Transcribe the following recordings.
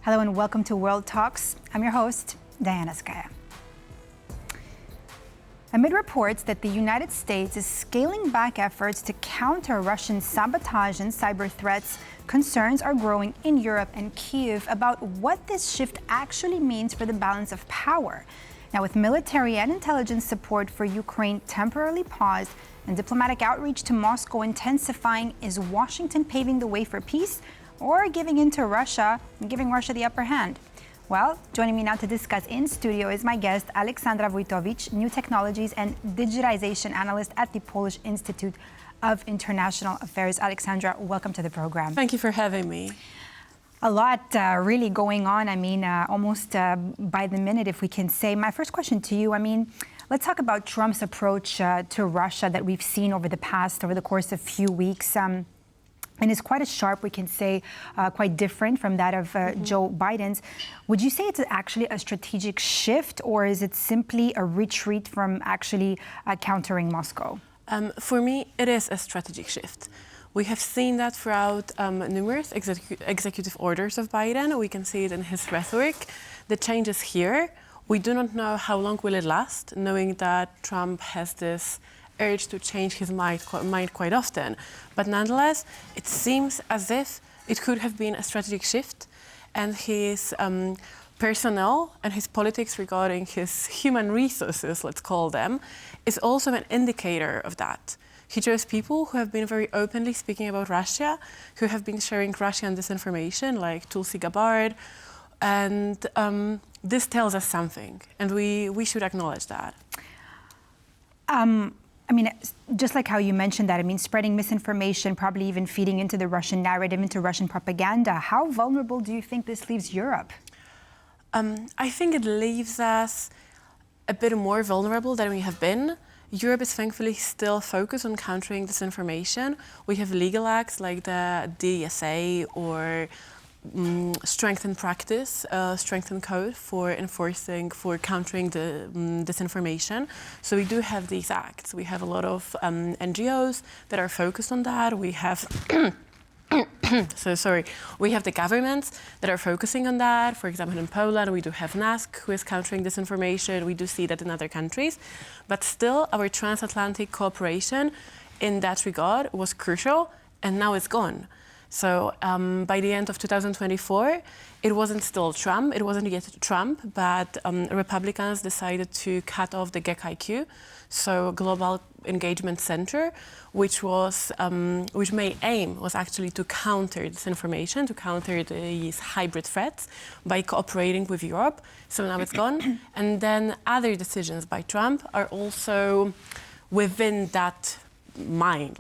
Hello and welcome to World Talks. I'm your host, Diana Skaya. Amid reports that the United States is scaling back efforts to counter Russian sabotage and cyber threats, concerns are growing in Europe and Kyiv about what this shift actually means for the balance of power. Now, with military and intelligence support for Ukraine temporarily paused and diplomatic outreach to Moscow intensifying, is Washington paving the way for peace or giving in to Russia and giving Russia the upper hand? Well, joining me now to discuss in studio is my guest, Aleksandra Wójtowicz, New Technologies and Digitization Analyst at the Polish Institute of International Affairs. Aleksandra, welcome to the program. Thank you for having me. A lot really going on, almost by the minute, if we can say. My first question to you, let's talk about Trump's approach to Russia that we've seen over the course of few weeks. And it's quite a sharp, we can say, quite different from that of Joe Biden's. Would you say it's actually a strategic shift, or is it simply a retreat from actually countering Moscow? For me, it is a strategic shift. We have seen that throughout numerous executive orders of Biden. We can see it in his rhetoric. The change is here. We do not know how long will it last, knowing that Trump has this urge to change his mind quite often. But nonetheless, it seems as if it could have been a strategic shift, and his personnel and his politics regarding his human resources, let's call them, is also an indicator of that. He chose people who have been very openly speaking about Russia, who have been sharing Russian disinformation, like Tulsi Gabbard, and this tells us something, and we should acknowledge that. Just like how you mentioned that, spreading misinformation, probably even feeding into the Russian narrative, into Russian propaganda. How vulnerable do you think this leaves Europe? I think it leaves us a bit more vulnerable than we have been. Europe is thankfully still focused on countering disinformation. We have legal acts like the DSA or strengthened practice, strengthened code for countering the disinformation. So we do have these acts. We have a lot of NGOs that are focused on that. We have we have the governments that are focusing on that. For example, in Poland, we do have NASK, who is countering disinformation. We do see that in other countries. But still, our transatlantic cooperation in that regard was crucial, and now it's gone. So by the end of 2024, it wasn't yet Trump, but Republicans decided to cut off the GEC-IQ, so Global Engagement Center, which main aim was actually to counter disinformation, to counter these hybrid threats by cooperating with Europe. So now it's gone. And then other decisions by Trump are also within that mind,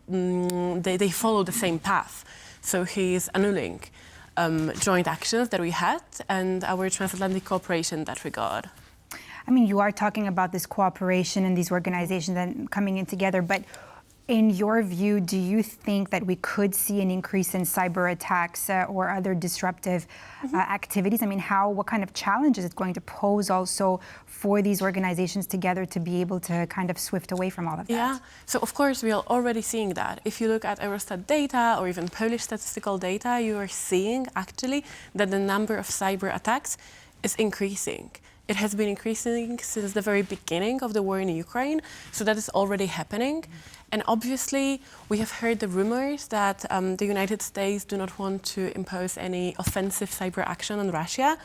they follow the same path. So he is annulling joint actions that we had and our transatlantic cooperation in that regard. You are talking about this cooperation and these organizations and coming in together, but in your view, do you think that we could see an increase in cyber attacks or other disruptive activities? What kind of challenge is it going to pose also for these organizations together to be able to kind of swift away from all of that? Yeah, so of course we are already seeing that. If you look at Eurostat data or even Polish statistical data, you are seeing actually that the number of cyber attacks is increasing. It has been increasing since the very beginning of the war in Ukraine, so that is already happening. And obviously, we have heard the rumors that the United States do not want to impose any offensive cyber action on Russia.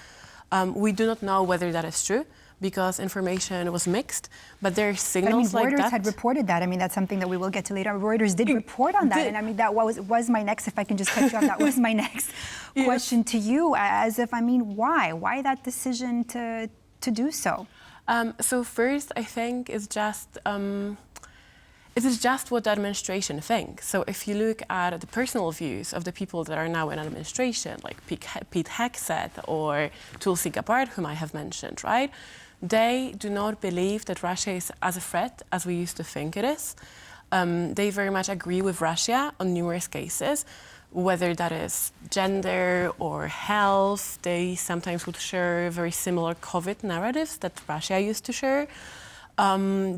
We do not know whether that is true, because information was mixed, but there are signals like that. Reuters had reported that. That's something that we will get to later. Reuters did report on that, and that was my next, if I can just cut you off, that was my next question to you, as if, why? Why that decision to do so? So first, I think it is just what the administration thinks. So if you look at the personal views of the people that are now in administration, like Pete Hegseth or Tulsi Gabbard, whom I have mentioned, right? They do not believe that Russia is as a threat as we used to think it is. They very much agree with Russia on numerous cases, whether that is gender or health. They sometimes would share very similar COVID narratives that Russia used to share.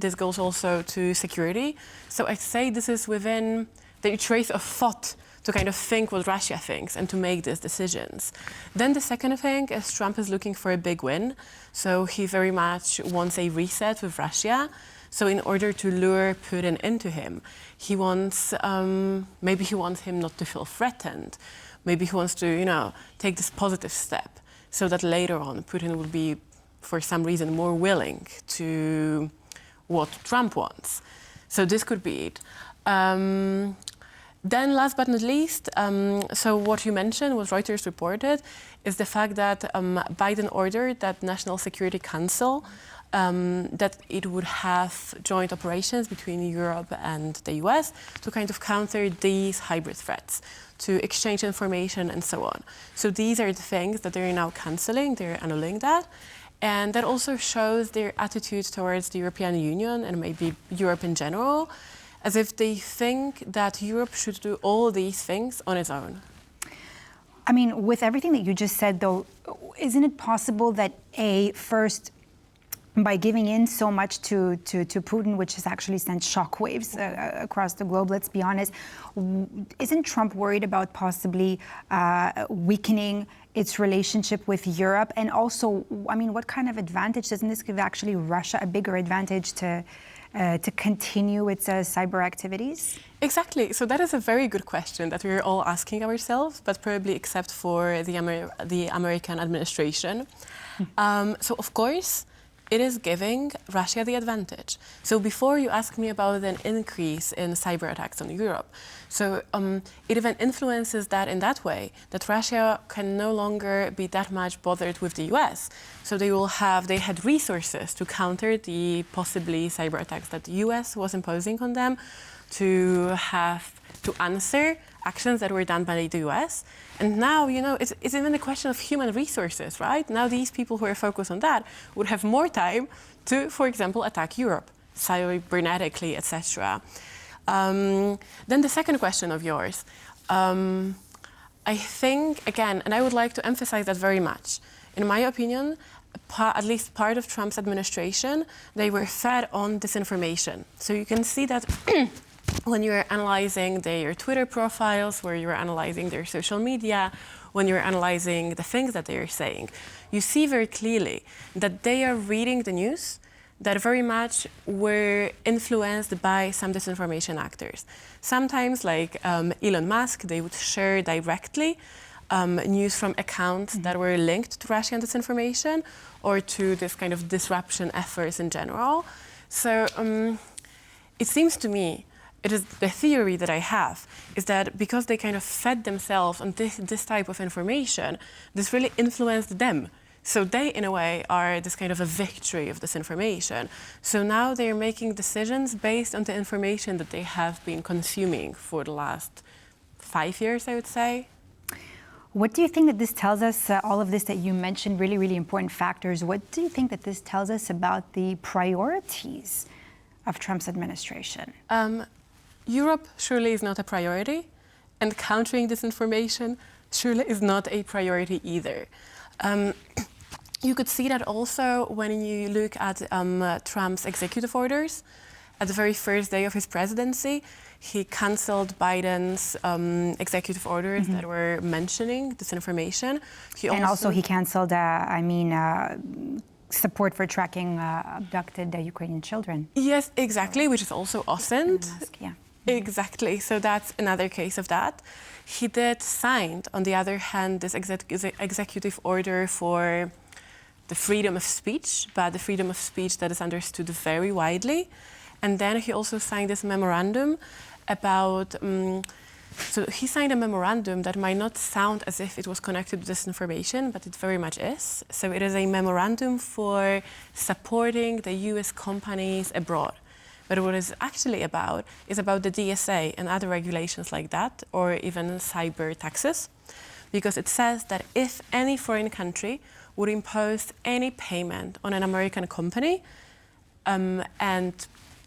This goes also to security. So I'd say this is within the trace of thought to kind of think what Russia thinks and to make these decisions. Then the second thing is Trump is looking for a big win. So he very much wants a reset with Russia. So in order to lure Putin into him, he wants, maybe he wants him not to feel threatened. Maybe he wants to, take this positive step so that later on Putin will be, for some reason, more willing to what Trump wants. So this could be it. Then last but not least, so what you mentioned, what Reuters reported, is the fact that Biden ordered that National Security Council that it would have joint operations between Europe and the US to kind of counter these hybrid threats, to exchange information and so on. So these are the things that they're now canceling, they're annulling that. And that also shows their attitude towards the European Union and maybe Europe in general, as if they think that Europe should do all these things on its own. I mean, with everything that you just said, though, isn't it possible that, first, by giving in so much to Putin, which has actually sent shockwaves across the globe, let's be honest, isn't Trump worried about possibly weakening its relationship with Europe? And also, I mean, what kind of advantage doesn't this give actually Russia a bigger advantage to continue its cyber activities? Exactly. So that is a very good question that we're all asking ourselves, but probably except for the American administration. So of course, it is giving Russia the advantage. So before you ask me about an increase in cyber attacks on Europe, so it even influences that in that way, that Russia can no longer be that much bothered with the US. So they had resources to counter the possibly cyber attacks that the US was imposing on them, to answer actions that were done by the US. And now, it's even a question of human resources, right? Now these people who are focused on that would have more time to, for example, attack Europe, cybernetically, etc. Then the second question of yours. I think, again, and I would like to emphasize that very much, in my opinion, at least part of Trump's administration, they were fed on disinformation. So you can see that when you're analyzing their Twitter profiles, where you're analyzing their social media, when you're analyzing the things that they're saying, you see very clearly that they are reading the news that very much were influenced by some disinformation actors. Sometimes, like Elon Musk, they would share directly news from accounts that were linked to Russian disinformation or to this kind of disruption efforts in general. So it seems to me, it is the theory that I have, is that because they kind of fed themselves on this type of information, this really influenced them. So they, in a way, are this kind of a victory of this information. So now they're making decisions based on the information that they have been consuming for the last 5 years, I would say. What do you think that this tells us, all of this that you mentioned, really, really important factors, what do you think that this tells us about the priorities of Trump's administration? Europe surely is not a priority, and countering disinformation surely is not a priority either. You could see that also when you look at Trump's executive orders. At the very first day of his presidency, he canceled Biden's executive orders that were mentioning disinformation. He canceled, support for tracking abducted Ukrainian children. Yes, exactly, which is also awesome. Yeah. Exactly, so that's another case of that. He did sign, on the other hand, this executive order for the freedom of speech, but the freedom of speech that is understood very widely. And then he also signed this memorandum about, so he signed a memorandum that might not sound as if it was connected to disinformation, but it very much is. So it is a memorandum for supporting the US companies abroad. But what it's actually about is about the DSA and other regulations like that, or even cyber taxes, because it says that if any foreign country would impose any payment on an American company, and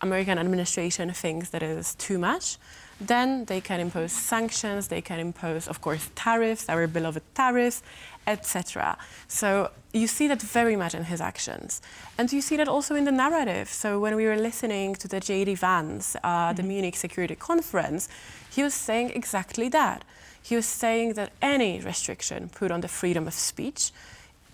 American administration thinks that it is too much, then they can impose sanctions, they can impose, of course, tariffs, our beloved tariffs, etc. So you see that very much in his actions. And you see that also in the narrative. So when we were listening to the J.D. Vance, the Munich Security Conference, he was saying exactly that. He was saying that any restriction put on the freedom of speech,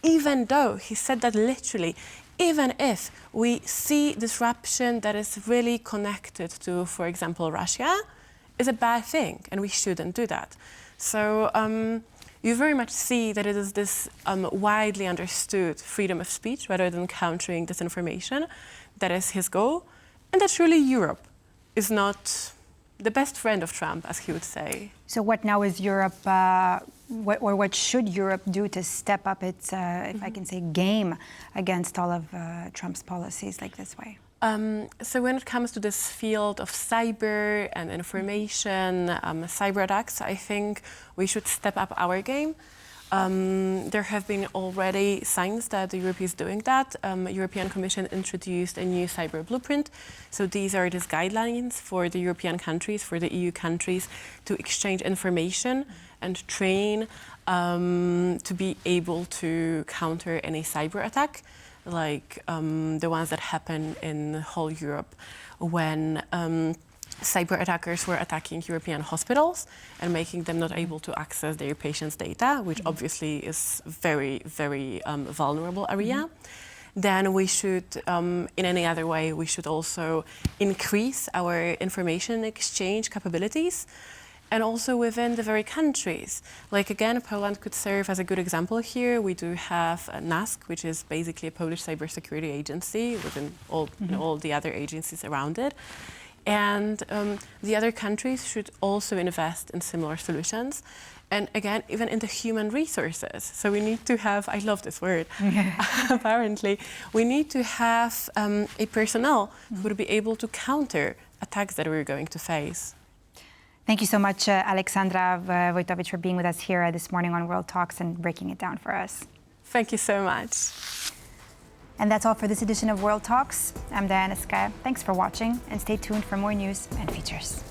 even though, he said that literally, even if we see disruption that is really connected to, for example, Russia, is a bad thing, and we shouldn't do that. So you very much see that it is this widely understood freedom of speech rather than countering disinformation that is his goal, and that surely Europe is not the best friend of Trump, as he would say. So what now is Europe, what should Europe do to step up its, if I can say, game against all of Trump's policies like this way? So when it comes to this field of cyber and information, cyber attacks, I think we should step up our game. There have been already signs that Europe is doing that. European Commission introduced a new cyber blueprint. So these are these guidelines for the European countries, for the EU countries, to exchange information and train to be able to counter any cyber attack, like the ones that happen in whole Europe when cyber attackers were attacking European hospitals and making them not able to access their patients' data, which obviously is very, very vulnerable area. Then we should, in any other way, we should also increase our information exchange capabilities, and also within the very countries. Like again, Poland could serve as a good example here. We do have NASK, which is basically a Polish cybersecurity agency within all, all the other agencies around it. And the other countries should also invest in similar solutions. And again, even in the human resources. So we need to have, I love this word, apparently, we need to have a personnel who would be able to counter attacks that we're going to face. Thank you so much, Aleksandra Wójtowicz, for being with us here this morning on World Talks and breaking it down for us. Thank you so much. And that's all for this edition of World Talks. I'm Diana Skaya. Thanks for watching, and stay tuned for more news and features.